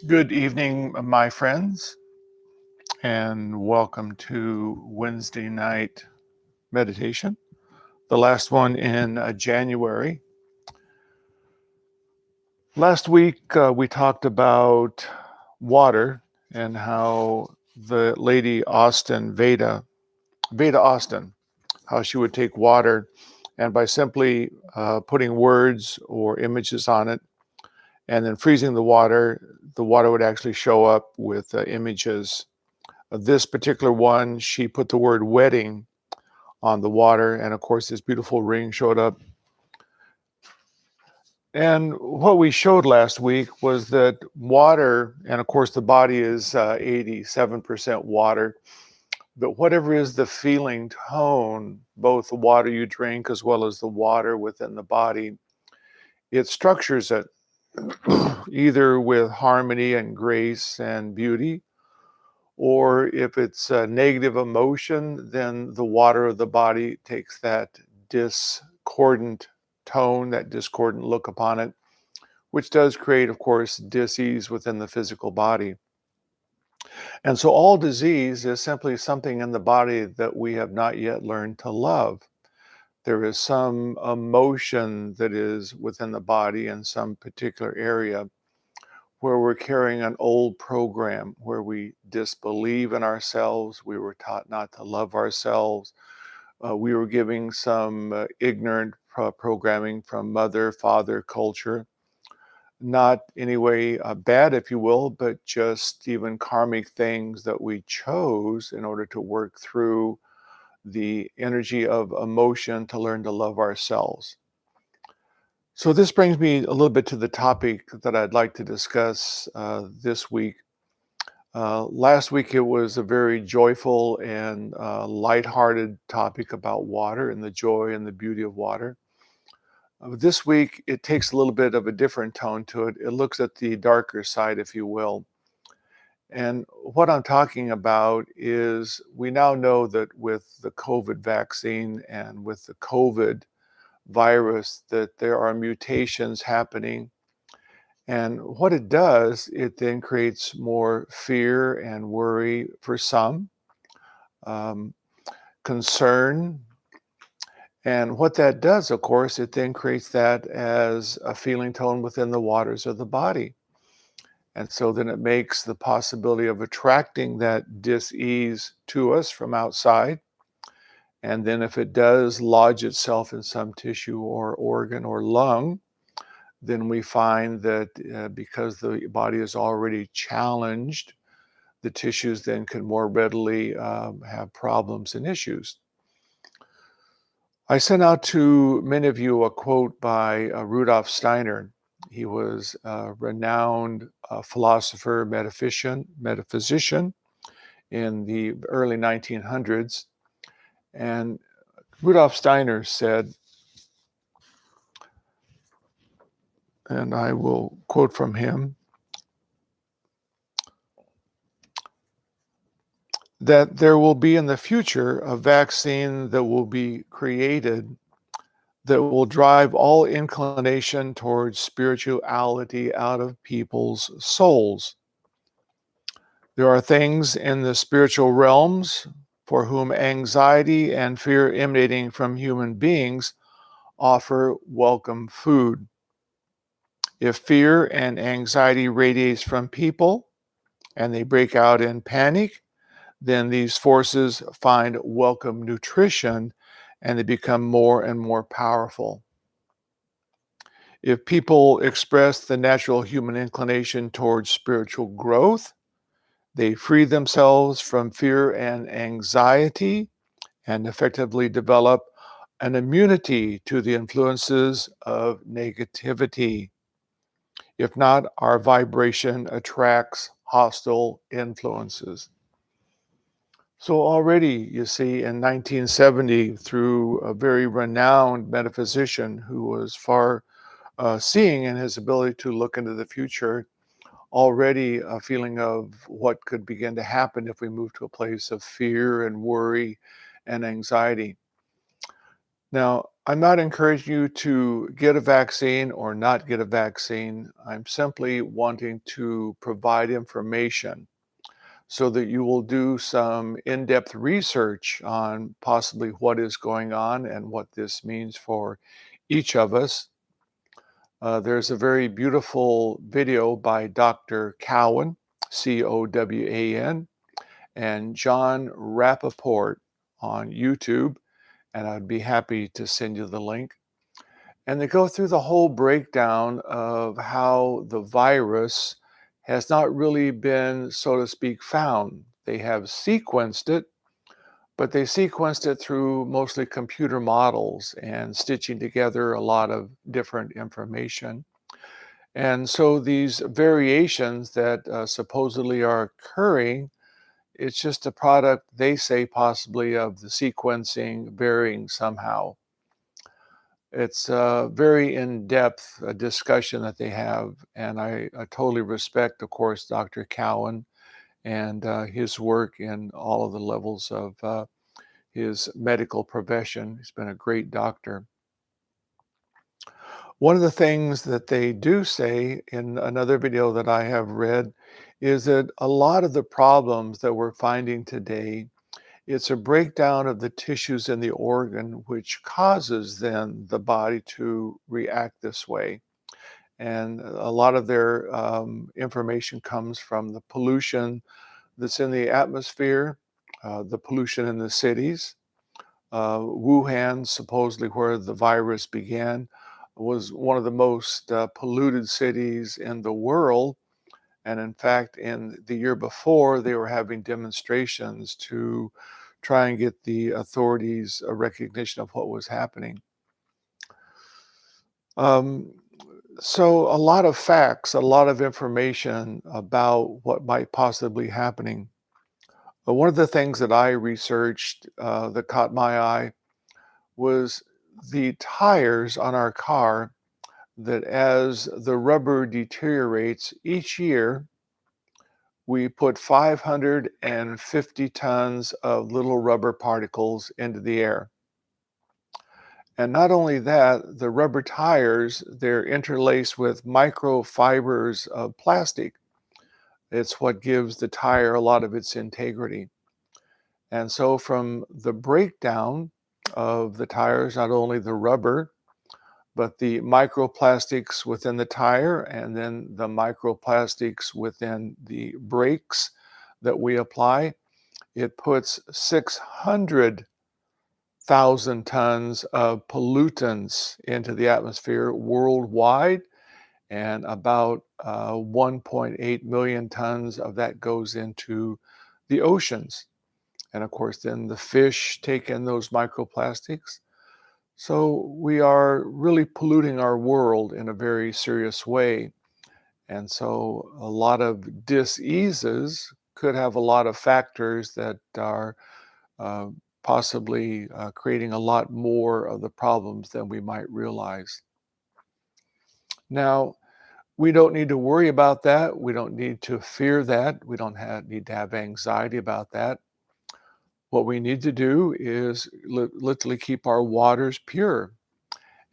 Good evening, my friends, and welcome to Wednesday night meditation, the last one in January. Last week, we talked about water and how the lady Austin, Veda Austin, how she would take water and by simply putting words or images on it and then freezing the water would actually show up with images. This particular one, she put the word wedding on the water, and of course this beautiful ring showed up. And what we showed last week was that water, and of course the body is 87% water, but whatever is the feeling tone, both the water you drink as well as the water within the body, it structures it either with harmony and grace and beauty, or if it's a negative emotion, then the water of the body takes that discordant tone, that discordant look upon it, which does create, of course, dis-ease within the physical body. And so all disease is simply something in the body that we have not yet learned to love. There is some emotion that is within the body in some particular area where we're carrying an old program, where we disbelieve in ourselves, we were taught not to love ourselves, we were giving some ignorant programming from mother, father culture, not anyway bad, if you will, but just even karmic things that we chose in order to work through the energy of emotion to learn to love ourselves. So this brings me a little bit to the topic that I'd like to discuss this week. Last week it was a very joyful and lighthearted topic about water and the joy and the beauty of water. This week it takes a little bit of a different tone to it. It looks at the darker side, if you will. And what I'm talking about is we now know that with the COVID vaccine and with the COVID virus that there are mutations happening. And what it does, it then creates more fear and worry for some, um, concern. And what that does, of course, it then creates that as a feeling tone within the waters of the body. And so then it makes the possibility of attracting that dis-ease to us from outside. And then if it does lodge itself in some tissue or organ or lung, then we find that because the body is already challenged, the tissues then can more readily have problems and issues. I sent out to many of you a quote by Rudolf Steiner. He was a renowned philosopher, metaphysician in the early 1900s. And Rudolf Steiner said, and I will quote from him, that there will be in the future a vaccine that will be created that will drive all inclination towards spirituality out of people's souls. There are things in the spiritual realms for whom anxiety and fear emanating from human beings offer welcome food. If fear and anxiety radiates from people and they break out in panic, then these forces find welcome nutrition and they become more and more powerful. If people express the natural human inclination towards spiritual growth, they free themselves from fear and anxiety and effectively develop an immunity to the influences of negativity. If not, our vibration attracts hostile influences. So already, you see, in 1970, through a very renowned metaphysician who was far seeing in his ability to look into the future, already a feeling of what could begin to happen if we move to a place of fear and worry and anxiety. Now, I'm not encouraging you to get a vaccine or not get a vaccine. I'm simply wanting to provide information so that you will do some in-depth research on possibly what is going on and what this means for each of us. There's a very beautiful video by Dr. Cowan, Cowan, and John Rappaport on YouTube, and I'd be happy to send you the link. And they go through the whole breakdown of how the virus has not really been, so to speak, found. They have sequenced it, but they sequenced it through mostly computer models and stitching together a lot of different information. And so these variations that supposedly are occurring, it's just a product, they say, possibly of the sequencing varying somehow. It's a very in-depth discussion that they have, and I totally respect, of course, Dr. Cowan and his work in all of the levels of his medical profession. He's been a great doctor. One of the things that they do say in another video that I have read is that a lot of the problems that we're finding today, it's a breakdown of the tissues in the organ, which causes then the body to react this way. And a lot of their information comes from the pollution that's in the atmosphere, the pollution in the cities. Wuhan, supposedly where the virus began, was one of the most polluted cities in the world. And in fact, in the year before, they were having demonstrations to try and get the authorities a recognition of what was happening. Um, so a lot of facts, a lot of information about what might possibly happening. But one of the things that I researched that caught my eye was the tires on our car, that as the rubber deteriorates each year, we put 550 tons of little rubber particles into the air. And not only that, the rubber tires, they're interlaced with microfibers of plastic. It's what gives the tire a lot of its integrity. And so from the breakdown of the tires, not only the rubber, but the microplastics within the tire and then the microplastics within the brakes that we apply, it puts 600,000 tons of pollutants into the atmosphere worldwide, and about 1.8 million tons of that goes into the oceans. And of course, then the fish take in those microplastics. So we are really polluting our world in a very serious way. And so a lot of diseases could have a lot of factors that are uh, possibly creating a lot more of the problems than we might realize. Now, we don't need to worry about that. We don't need to fear that. We don't need to have anxiety about that. What we need to do is literally keep our waters pure.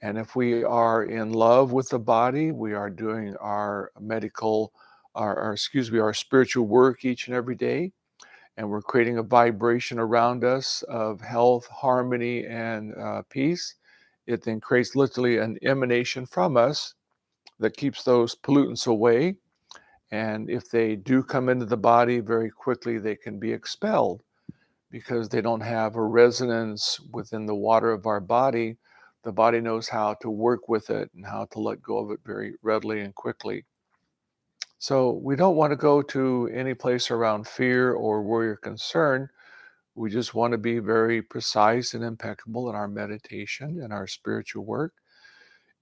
And if we are in love with the body, we are doing our medical, our spiritual work each and every day, and we're creating a vibration around us of health, harmony, and peace. It then creates literally an emanation from us that keeps those pollutants away. And if they do come into the body very quickly, they can be expelled because they don't have a resonance within the water of our body. The body knows how to work with it and how to let go of it very readily and quickly. So we don't want to go to any place around fear or worry or concern. We just want to be very precise and impeccable in our meditation and our spiritual work.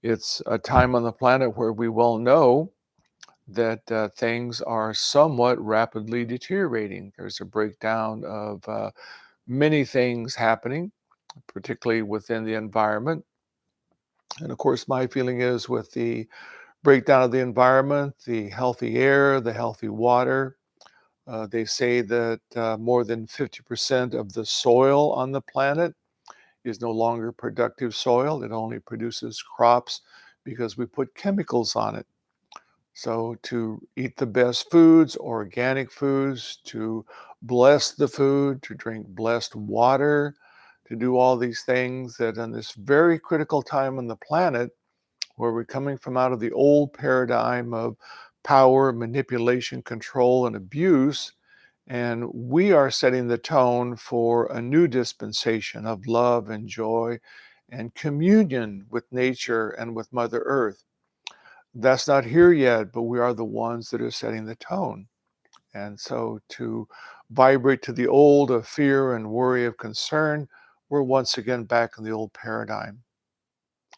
It's a time on the planet where we well know that things are somewhat rapidly deteriorating. There's a breakdown of many things happening, particularly within the environment. And of course, my feeling is with the breakdown of the environment, the healthy air, the healthy water. They say that more than 50% of the soil on the planet is no longer productive soil. It only produces crops because we put chemicals on it. So, to eat the best foods, organic foods, to bless the food, to drink blessed water, to do all these things that in this very critical time on the planet, where we're coming from out of the old paradigm of power, manipulation, control, and abuse, and we are setting the tone for a new dispensation of love and joy and communion with nature and with Mother Earth. That's not here yet, but we are the ones that are setting the tone. And so to vibrate to the old of fear and worry of concern, we're once again back in the old paradigm.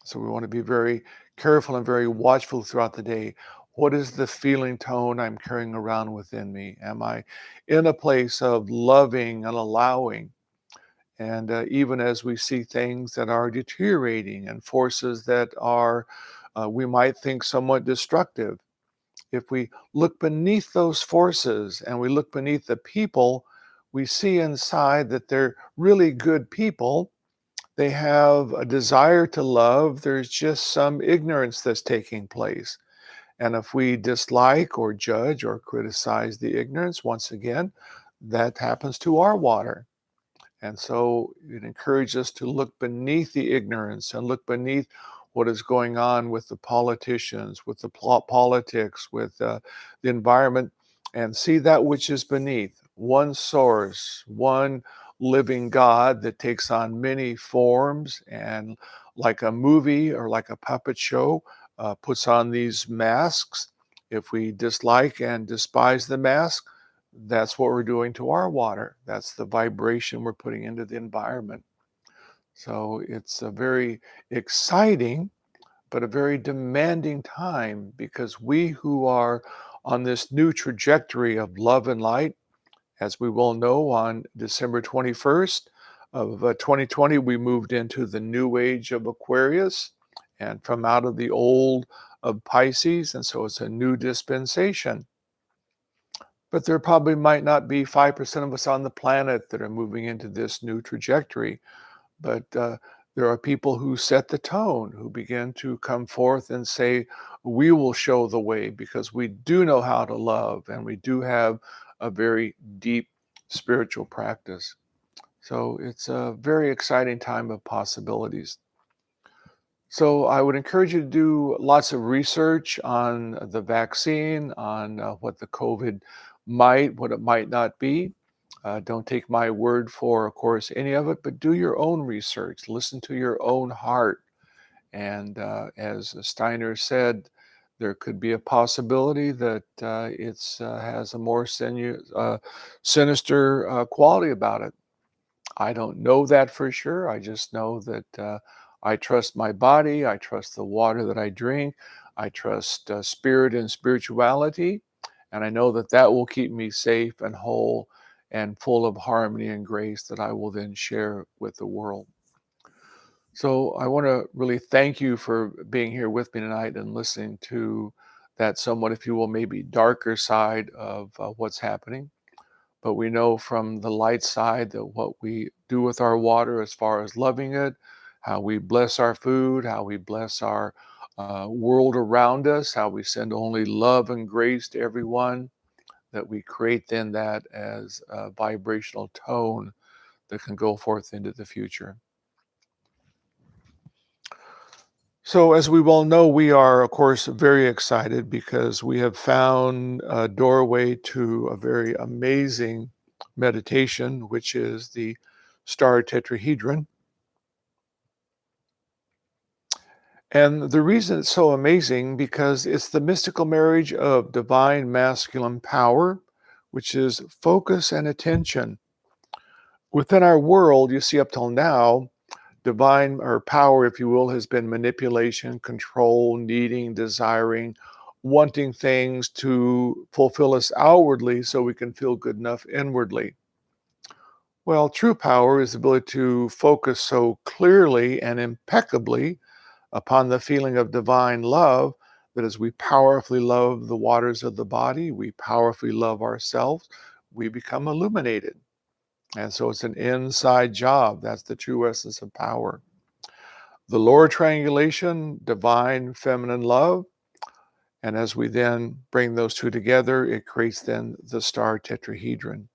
So we want to be very careful and very watchful throughout the day. What is the feeling tone I'm carrying around within me? Am I in a place of loving and allowing? And even as we see things that are deteriorating and forces that are, we might think, somewhat destructive, if we look beneath those forces and we look beneath the people, we see inside that they're really good people. They have a desire to love. There's just some ignorance that's taking place. And if we dislike or judge or criticize the ignorance, once again, that happens to our water. And so it encourages us to look beneath the ignorance and look beneath what is going on with the politicians, with the politics, with the environment, and see that which is beneath. One source, one living God that takes on many forms and, like a movie or like a puppet show, puts on these masks. If we dislike and despise the mask, that's what we're doing to our water. That's the vibration we're putting into the environment. So it's a very exciting, but a very demanding time, because we who are on this new trajectory of love and light, as we well know, on December 21st of 2020, we moved into the new age of Aquarius and from out of the old of Pisces. And so it's a new dispensation. But there probably might not be 5% of us on the planet that are moving into this new trajectory. But there are people who set the tone, who begin to come forth and say, we will show the way because we do know how to love and we do have a very deep spiritual practice. So it's a very exciting time of possibilities. So I would encourage you to do lots of research on the vaccine, on what the COVID what it might not be. Don't take my word for, of course, any of it, but do your own research. Listen to your own heart. And as Steiner said, there could be a possibility that it's has a more sinister quality about it. I don't know that for sure. I just know that I trust my body. I trust the water that I drink. I trust spirit and spirituality. And I know that that will keep me safe and whole and full of harmony and grace that I will then share with the world. So I want to really thank you for being here with me tonight and listening to that somewhat, if you will, maybe darker side of what's happening. But we know from the light side that what we do with our water, as far as loving it, how we bless our food, how we bless our world around us, how we send only love and grace to everyone, that we create then that as a vibrational tone that can go forth into the future. So, as we well know, we are, of course, very excited because we have found a doorway to a very amazing meditation, which is the star tetrahedron. And the reason it's so amazing because it's the mystical marriage of divine masculine power, which is focus and attention. Within our world, you see, up till now, divine or power, if you will, has been manipulation, control, needing, desiring, wanting things to fulfill us outwardly so we can feel good enough inwardly. Well, true power is the ability to focus so clearly and impeccably upon the feeling of divine love that as we powerfully love the waters of the body, we powerfully love ourselves, we become illuminated. And so it's an inside job. That's the true essence of power. The lower triangulation, divine feminine love. And as we then bring those two together, it creates then the star tetrahedron.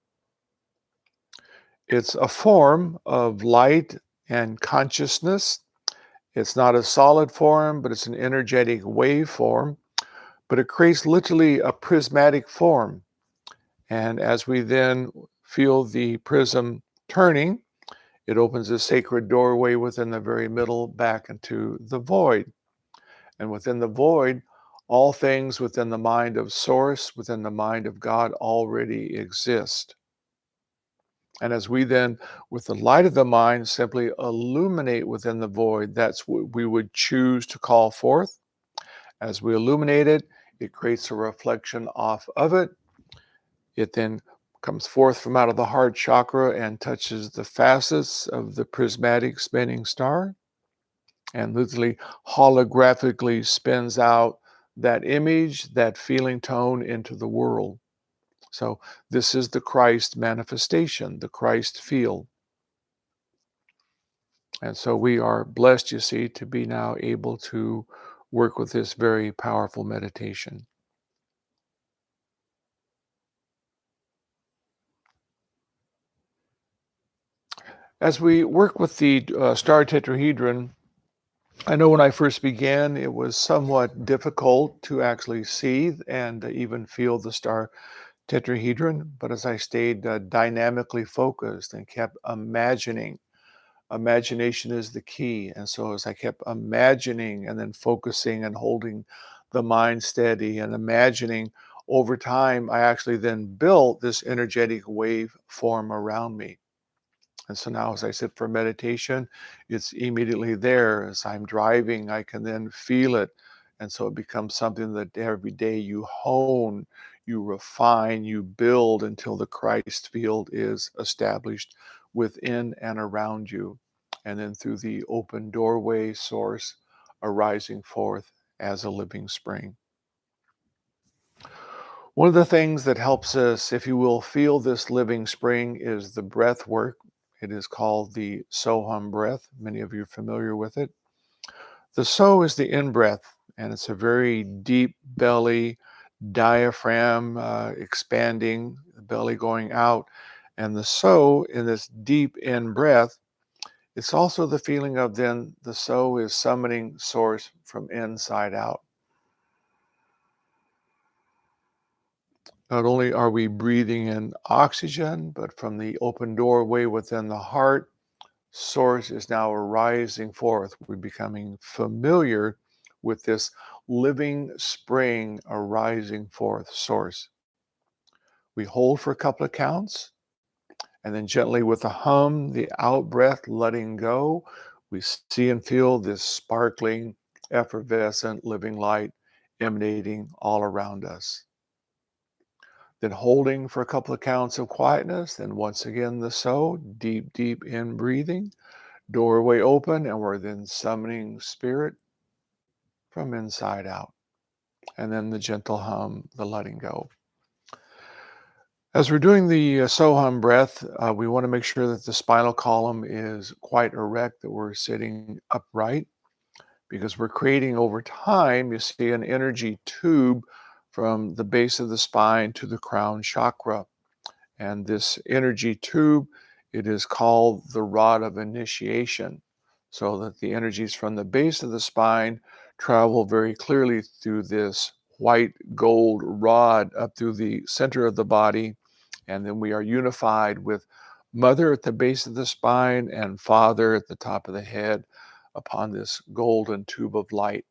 It's a form of light and consciousness. It's not a solid form, but it's an energetic wave form. But it creates literally a prismatic form. And as we then feel the prism turning, it opens a sacred doorway within the very middle back into the void. And within the void, all things within the mind of Source, within the mind of God, already exist. And as we then, with the light of the mind, simply illuminate within the void, that's what we would choose to call forth. As we illuminate it, it creates a reflection off of it. It then comes forth from out of the heart chakra and touches the facets of the prismatic spinning star, and literally holographically spins out that image, that feeling tone into the world. So this is the Christ manifestation, the Christ field. And so we are blessed, you see, to be now able to work with this very powerful meditation. As we work with the star tetrahedron, I know when I first began, it was somewhat difficult to actually see and even feel the star tetrahedron. But as I stayed dynamically focused and kept imagining, imagination is the key. And so as I kept imagining and then focusing and holding the mind steady and imagining, over time, I actually then built this energetic wave form around me. And so now as I sit for meditation, it's immediately there. As I'm driving, I can then feel it. And so it becomes something that every day you hone, you refine, you build until the Christ field is established within and around you. And then through the open doorway source arising forth as a living spring. One of the things that helps us, if you will, feel this living spring is the breath work. It is called the Soham breath. Many of you are familiar with it. The So is the in breath, and it's a very deep belly, diaphragm expanding, the belly going out. And the So, in this deep in breath, it's also the feeling of then the So is summoning source from inside out. Not only are we breathing in oxygen, but from the open doorway within the heart, source is now arising forth. We're becoming familiar with this living spring arising forth source. We hold for a couple of counts, and then gently with a hum, the out breath, letting go, we see and feel this sparkling, effervescent living light emanating all around us. Then holding for a couple of counts of quietness. Then once again, the So, deep, deep in breathing, doorway open, and we're then summoning spirit from inside out. And then the gentle hum, the letting go. As we're doing the Soham breath, we want to make sure that the spinal column is quite erect, that we're sitting upright, because we're creating over time, you see, an energy tube from the base of the spine to the crown chakra. And this energy tube, it is called the rod of initiation, so that the energies from the base of the spine travel very clearly through this white gold rod up through the center of the body. And then we are unified with Mother at the base of the spine and Father at the top of the head upon this golden tube of light.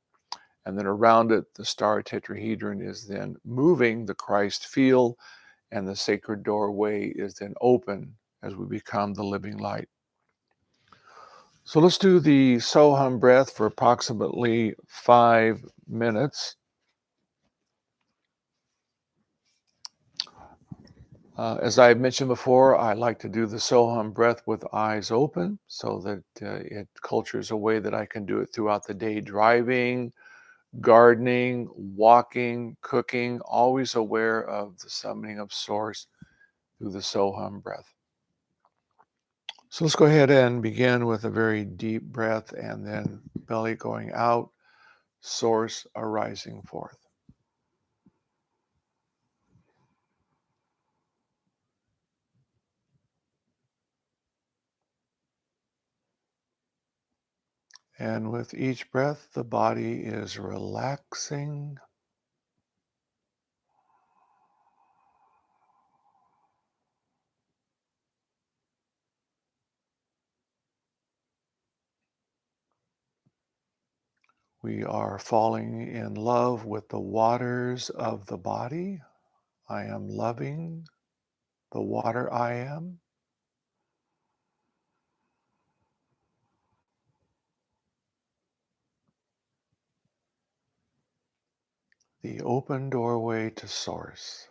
And then around it, the star tetrahedron is then moving the Christ field, and the sacred doorway is then open as we become the living light. So let's do the Soham breath for approximately 5 minutes. As I mentioned before, I like to do the Soham breath with eyes open so that it cultures a way that I can do it throughout the day, driving, gardening, walking, cooking, always aware of the summoning of Source through the Soham breath. So let's go ahead and begin with a very deep breath and then belly going out, Source arising forth. And with each breath, the body is relaxing. We are falling in love with the waters of the body. I am loving the water I am. The open doorway to Source.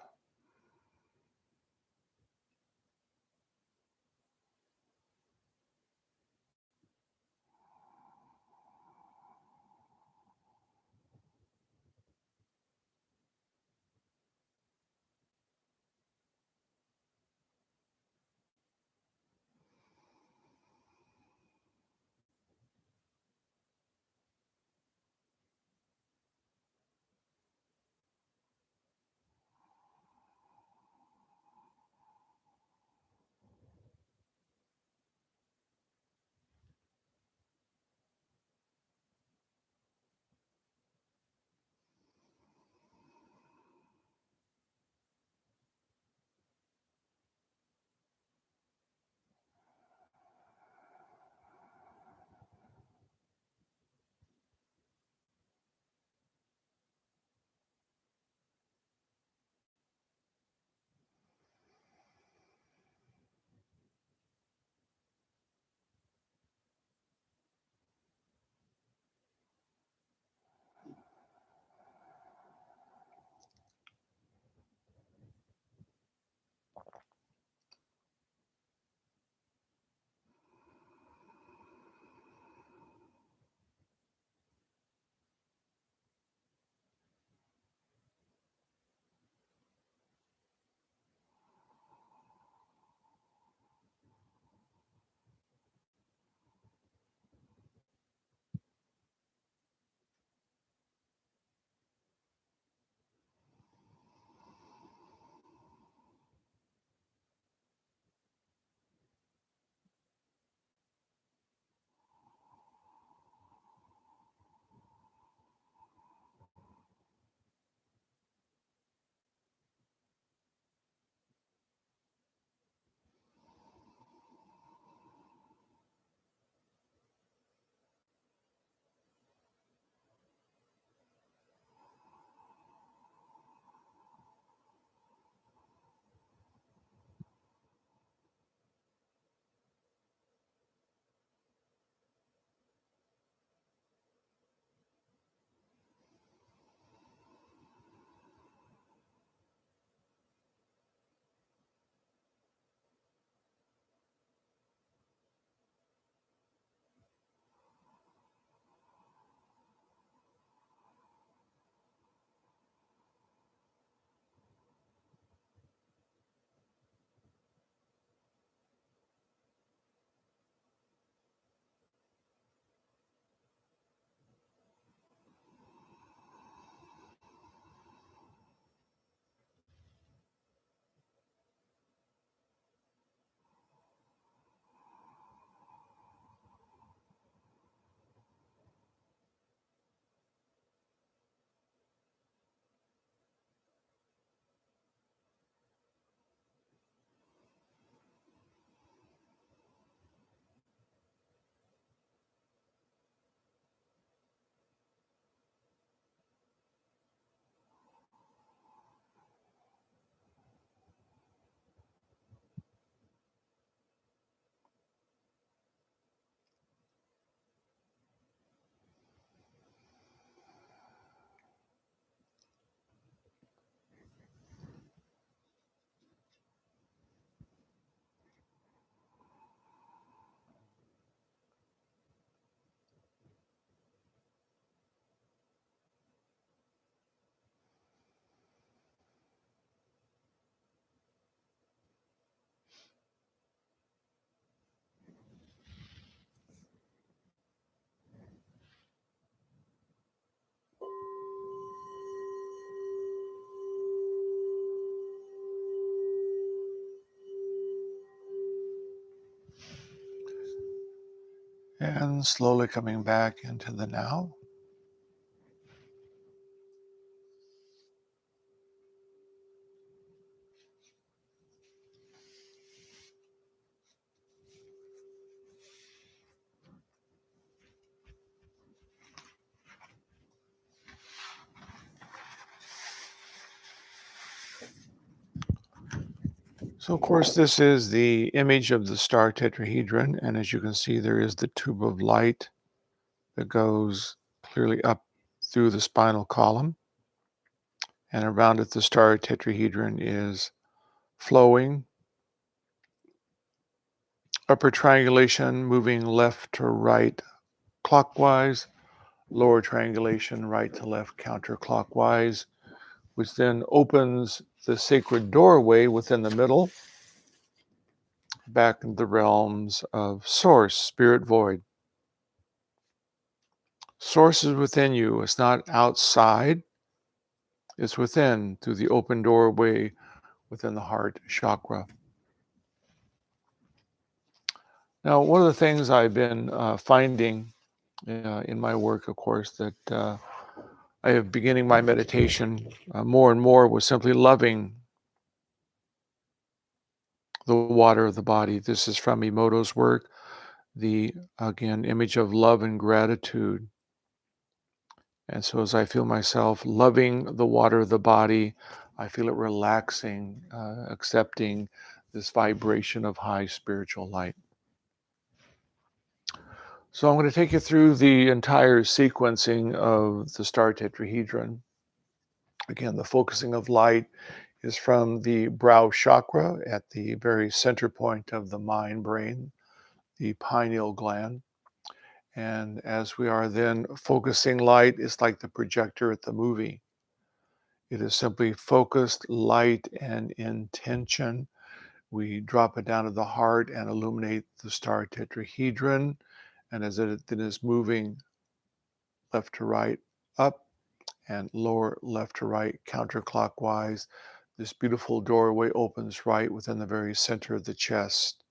And slowly coming back into the now. So, of course, this is the image of the star tetrahedron. And as you can see, there is the tube of light that goes clearly up through the spinal column. And around it, the star tetrahedron is flowing. Upper triangulation moving left to right clockwise, lower triangulation right to left counterclockwise, which then opens the sacred doorway within the middle back into the realms of source, spirit void. Source is within you. It's not outside. It's within through the open doorway within the heart chakra. Now, one of the things I've been finding in my work, of course, that I have beginning my meditation more and more was simply loving the water of the body. This is from Emoto's work, the, again, image of love and gratitude. And so as I feel myself loving the water of the body, I feel it relaxing, accepting this vibration of high spiritual light. So I'm going to take you through the entire sequencing of the star tetrahedron. Again, the focusing of light is from the brow chakra at the very center point of the mind brain, the pineal gland. And as we are then focusing light, it's like the projector at the movie. It is simply focused light and intention. We drop it down to the heart and illuminate the star tetrahedron. And as it then is moving left to right, up, and lower left to right counterclockwise, this beautiful doorway opens right within the very center of the chest,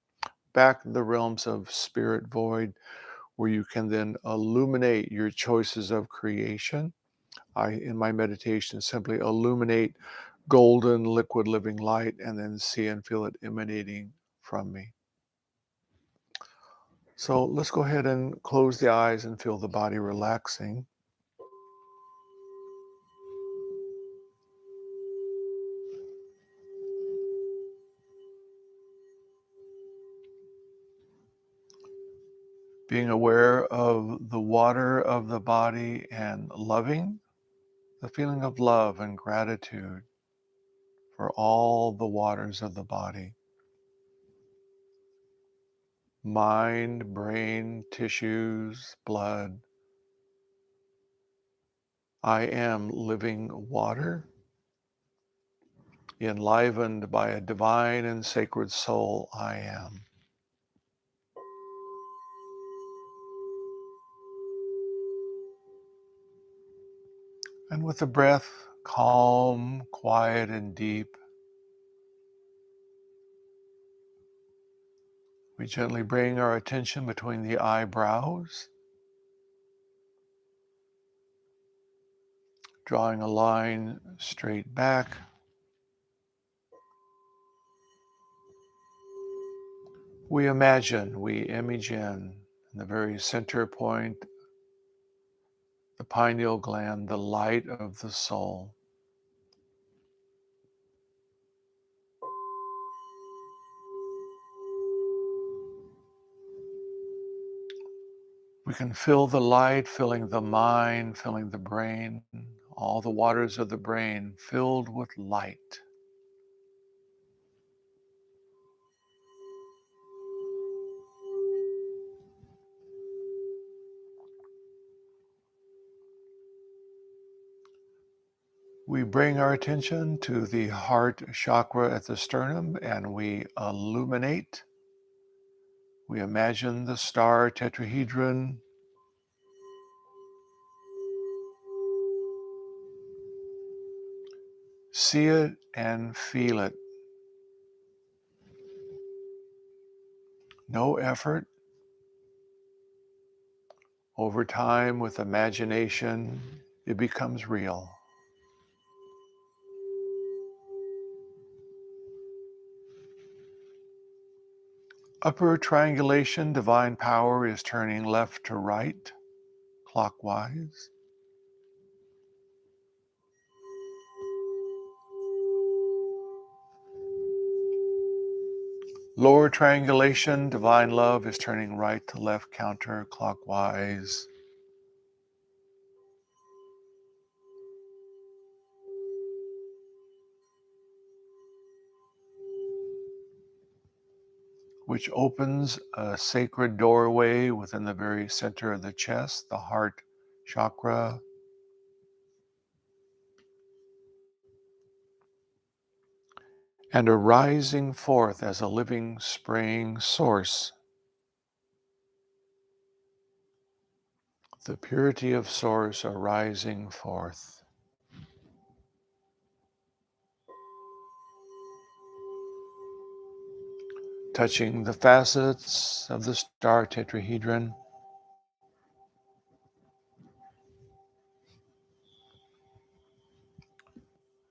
back in the realms of spirit void, where you can then illuminate your choices of creation. I, in my meditation, simply illuminate golden liquid living light and then see and feel it emanating from me. So let's go ahead and close the eyes and feel the body relaxing. Being aware of the water of the body and loving the feeling of love and gratitude for all the waters of the body. Mind, brain, tissues, blood. I am living water, enlivened by a divine and sacred soul. I am. And with the breath calm, quiet, and deep, we gently bring our attention between the eyebrows, drawing a line straight back. We imagine, we image in the very center point, the pineal gland, the light of the soul. We can feel the light filling the mind, filling the brain, all the waters of the brain filled with light. We bring our attention to the heart chakra at the sternum and we illuminate. We imagine the star tetrahedron. See it and feel it. No effort, Over time, with imagination, it becomes real. Upper triangulation, divine power is turning left to right, clockwise. Lower triangulation, divine love is turning right to left, counterclockwise. Which opens a sacred doorway within the very center of the chest, the heart chakra. And arising forth as a living spraying source. The purity of source arising forth. Touching the facets of the star tetrahedron.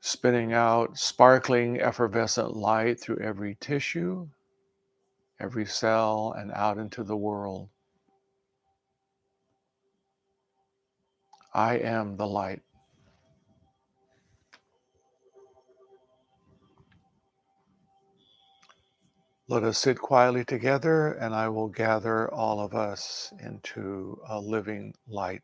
Spinning out sparkling effervescent light through every tissue, every cell, and out into the world. I am the light. Let us sit quietly together, and I will gather all of us into a living light.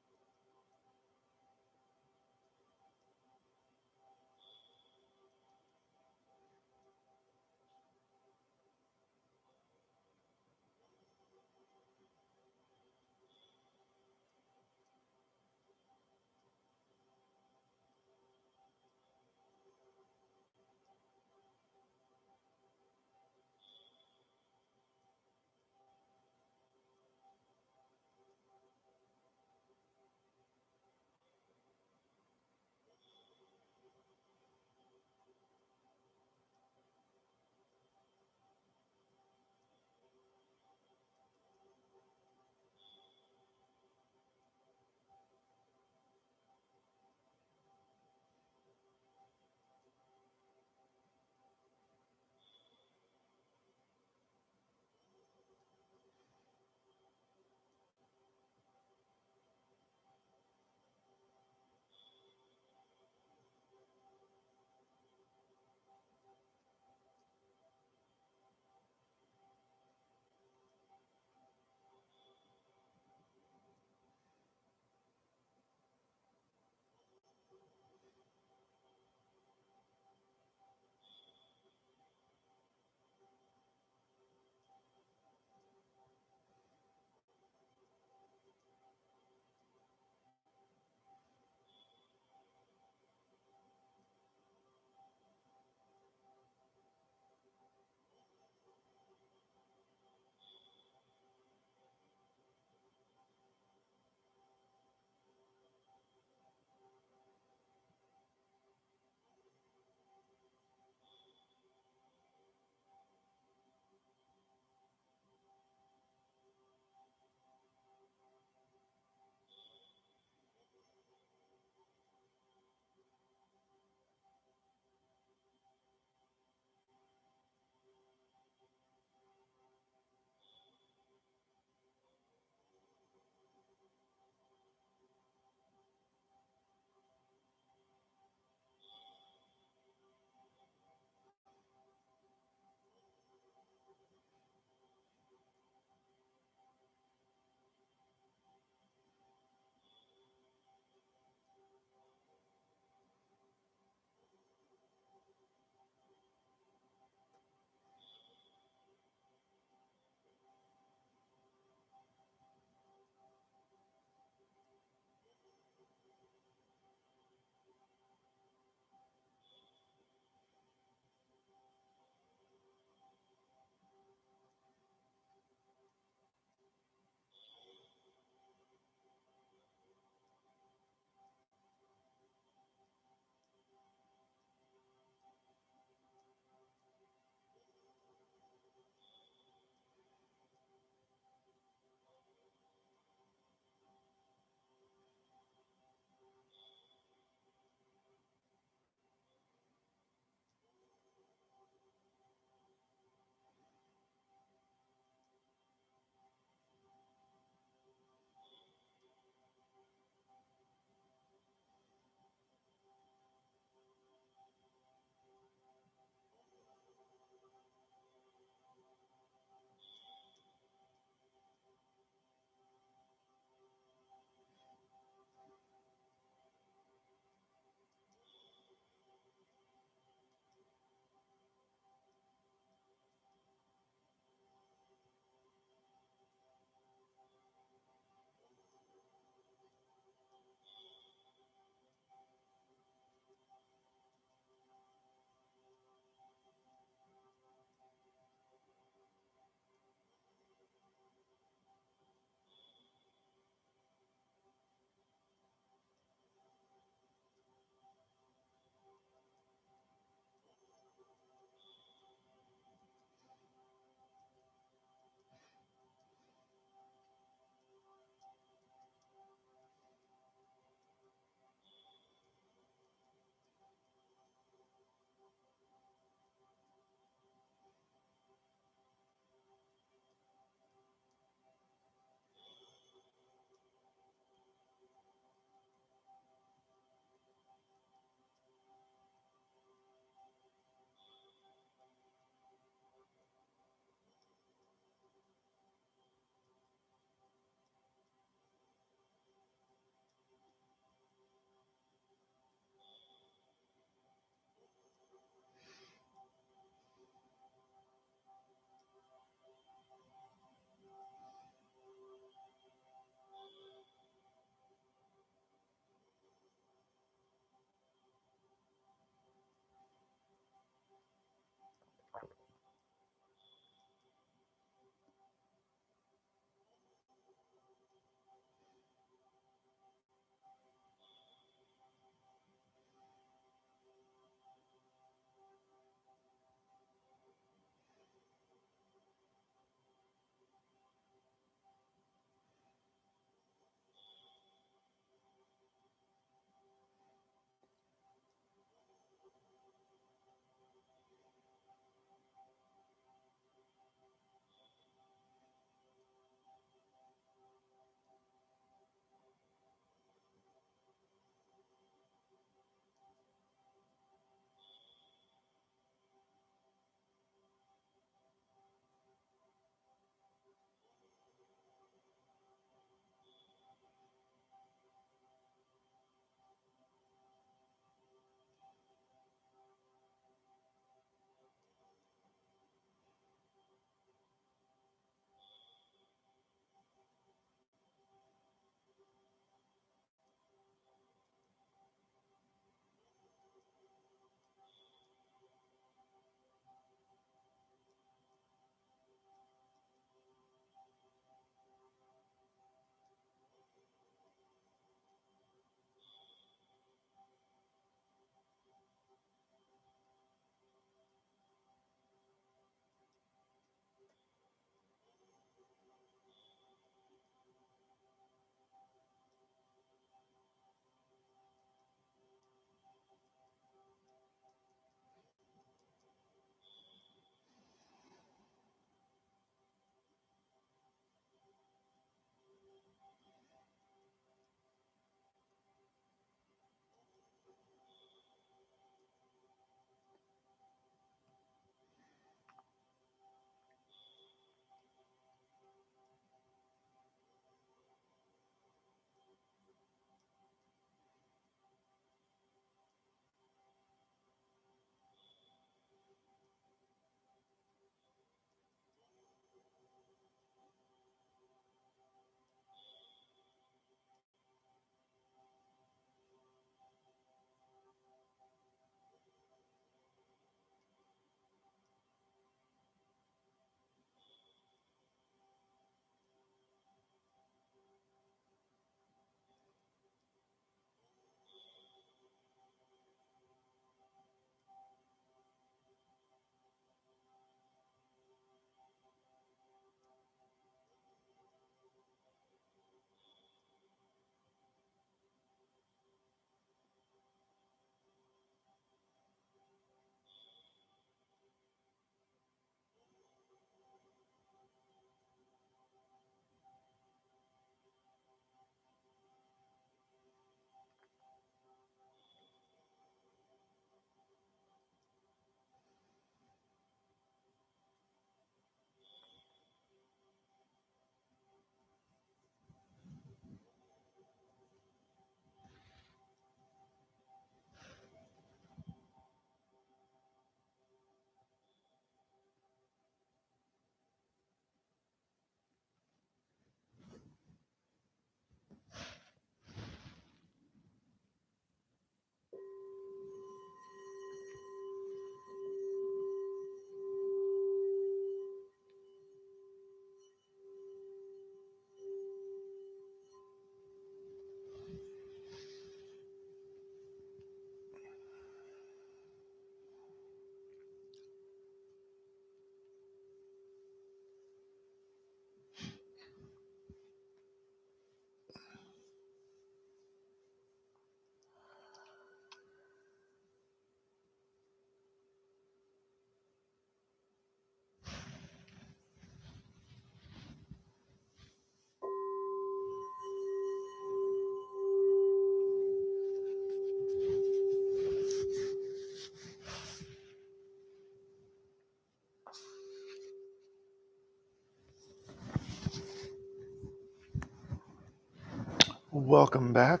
Welcome back.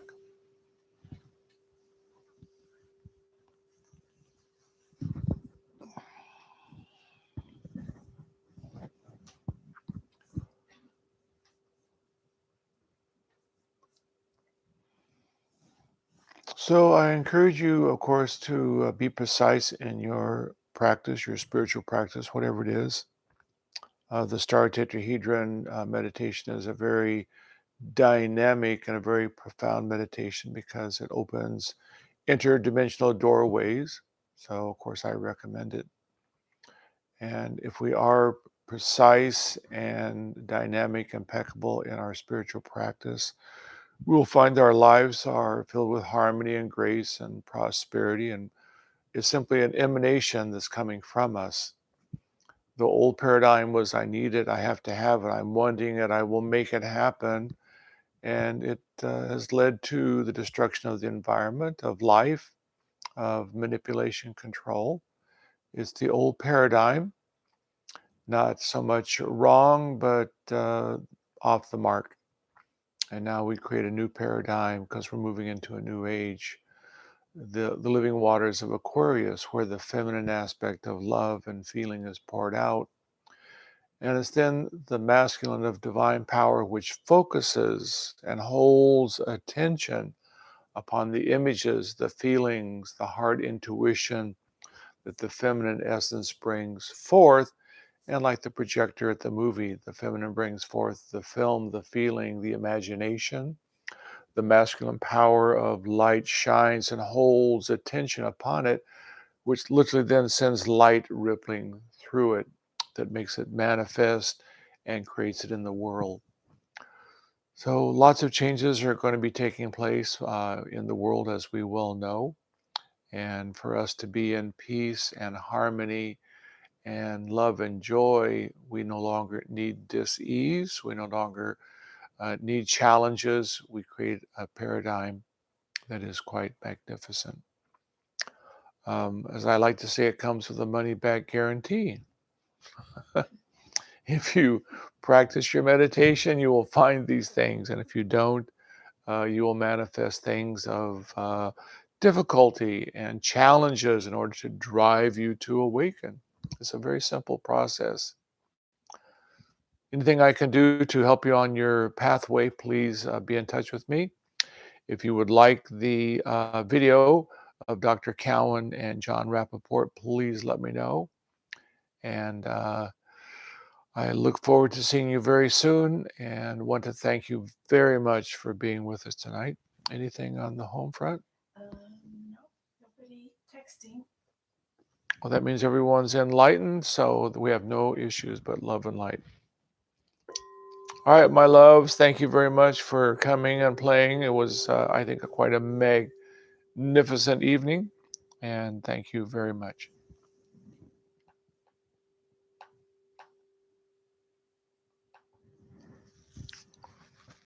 So I encourage you, of course, to be precise in your practice, your spiritual practice, whatever it is. The Star Tetrahedron meditation is a very dynamic and a very profound meditation because it opens interdimensional doorways. So, of course, I recommend it. And if we are precise and dynamic, impeccable in our spiritual practice, we will find our lives are filled with harmony and grace and prosperity, and it's simply an emanation that's coming from us. The old paradigm was I need it, I have to have it, I'm wanting it, I will make it happen. And it has led to the destruction of the environment, of life, of manipulation, control. It's the old paradigm, not so much wrong, but off the mark. And now we create a new paradigm because we're moving into a new age. The living waters of Aquarius, where the feminine aspect of love and feeling is poured out. And it's then the masculine of divine power, which focuses and holds attention upon the images, the feelings, the heart intuition that the feminine essence brings forth. And like the projector at the movie, the feminine brings forth the film, the feeling, the imagination. The masculine power of light shines and holds attention upon it, which literally then sends light rippling through it that makes it manifest and creates it in the world. So lots of changes are going to be taking place in the world, as we well know. And for us to be in peace and harmony and love and joy, we no longer need dis-ease. We no longer need challenges. We create a paradigm that is quite magnificent. As I like to say, it comes with a money back guarantee. If you practice your meditation, you will find these things. And if you don't, you will manifest things of difficulty and challenges in order to drive you to awaken. It's a very simple process. Anything I can do to help you on your pathway, please be in touch with me. If you would like the video of Dr. Cowan and John Rappaport, please let me know. And I look forward to seeing you very soon and want to thank you very much for being with us tonight. Anything on the home front? No, nobody texting. Well, that means everyone's enlightened, so we have no issues but love and light. All right, my loves, thank you very much for coming and playing. It was, I think, quite a magnificent evening, and thank you very much.